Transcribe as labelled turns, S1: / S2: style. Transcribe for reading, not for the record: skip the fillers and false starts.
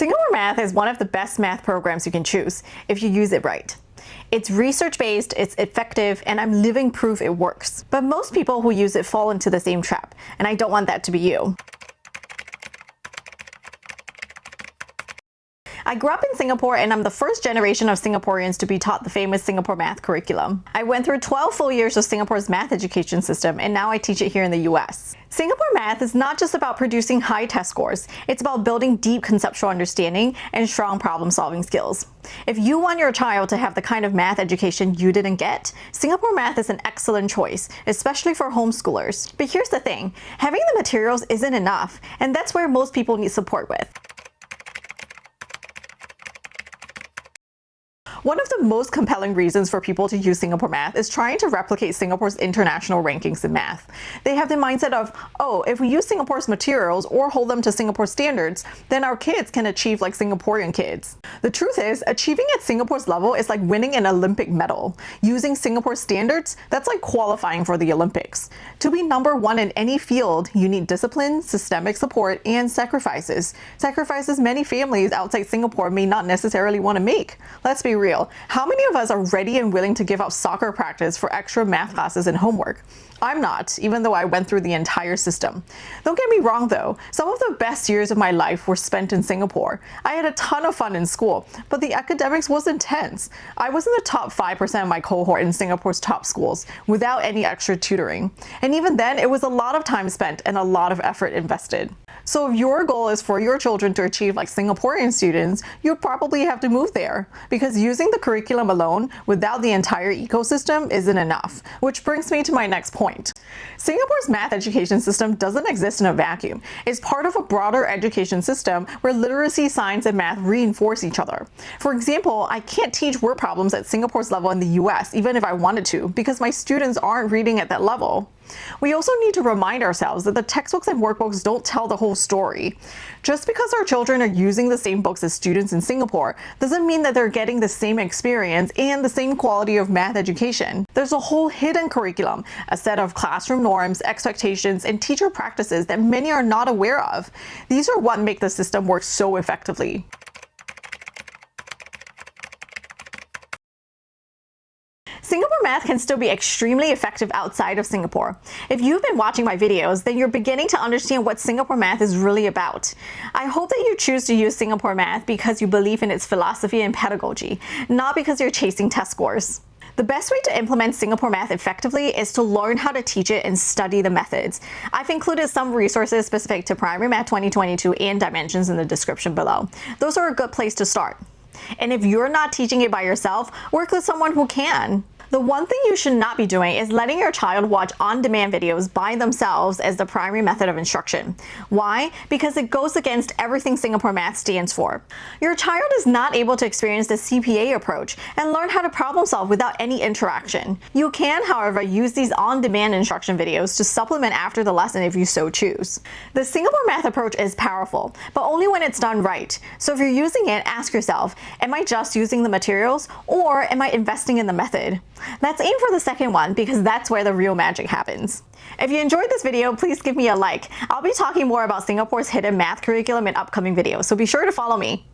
S1: Singapore Math is one of the best math programs you can choose if you use it right. It's research-based, it's effective, and I'm living proof it works. But most people who use it fall into the same trap, and I don't want that to be you. I grew up in Singapore and I'm the first generation of Singaporeans to be taught the famous Singapore math curriculum. I went through 12 full years of Singapore's math education system and now I teach it here in the US. Singapore math is not just about producing high test scores, it's about building deep conceptual understanding and strong problem-solving skills. If you want your child to have the kind of math education you didn't get, Singapore math is an excellent choice, especially for homeschoolers. But here's the thing, having the materials isn't enough, and that's where most people need support with. One of the most compelling reasons for people to use Singapore Math is trying to replicate Singapore's international rankings in math. They have the mindset of, oh, if we use Singapore's materials or hold them to Singapore standards, then our kids can achieve like Singaporean kids. The truth is, achieving at Singapore's level is like winning an Olympic medal. Using Singapore's standards, that's like qualifying for the Olympics. To be number one in any field, you need discipline, systemic support, and sacrifices. Sacrifices many families outside Singapore may not necessarily want to make. Let's be real. How many of us are ready and willing to give up soccer practice for extra math classes and homework? I'm not, even though I went through the entire system. Don't get me wrong though, some of the best years of my life were spent in Singapore. I had a ton of fun in school, but the academics was intense. I was in the top 5% of my cohort in Singapore's top schools, without any extra tutoring. And even then, it was a lot of time spent and a lot of effort invested. So if your goal is for your children to achieve like Singaporean students, you'll probably have to move there, because using the curriculum alone without the entire ecosystem isn't enough. Which brings me to my next point. Singapore's math education system doesn't exist in a vacuum. It's part of a broader education system where literacy, science, and math reinforce each other. For example, I can't teach word problems at Singapore's level in the US, even if I wanted to, because my students aren't reading at that level. We also need to remind ourselves that the textbooks and workbooks don't tell the whole story. Just because our children are using the same books as students in Singapore doesn't mean that they're getting the same experience and the same quality of math education. There's a whole hidden curriculum, a set of classroom norms, expectations, and teacher practices that many are not aware of. These are what make the system work so effectively. Singapore math can still be extremely effective outside of Singapore. If you've been watching my videos, then you're beginning to understand what Singapore math is really about. I hope that you choose to use Singapore math because you believe in its philosophy and pedagogy, not because you're chasing test scores. The best way to implement Singapore math effectively is to learn how to teach it and study the methods. I've included some resources specific to Primary Math 2022 and Dimensions in the description below. Those are a good place to start. And if you're not teaching it by yourself, work with someone who can. The one thing you should not be doing is letting your child watch on-demand videos by themselves as the primary method of instruction. Why? Because it goes against everything Singapore math stands for. Your child is not able to experience the CPA approach and learn how to problem solve without any interaction. You can, however, use these on-demand instruction videos to supplement after the lesson if you so choose. The Singapore math approach is powerful, but only when it's done right. So if you're using it, ask yourself, am I just using the materials or am I investing in the method? Let's aim for the second one because that's where the real magic happens. If you enjoyed this video, please give me a like. I'll be talking more about Singapore's hidden math curriculum in upcoming videos, so be sure to follow me.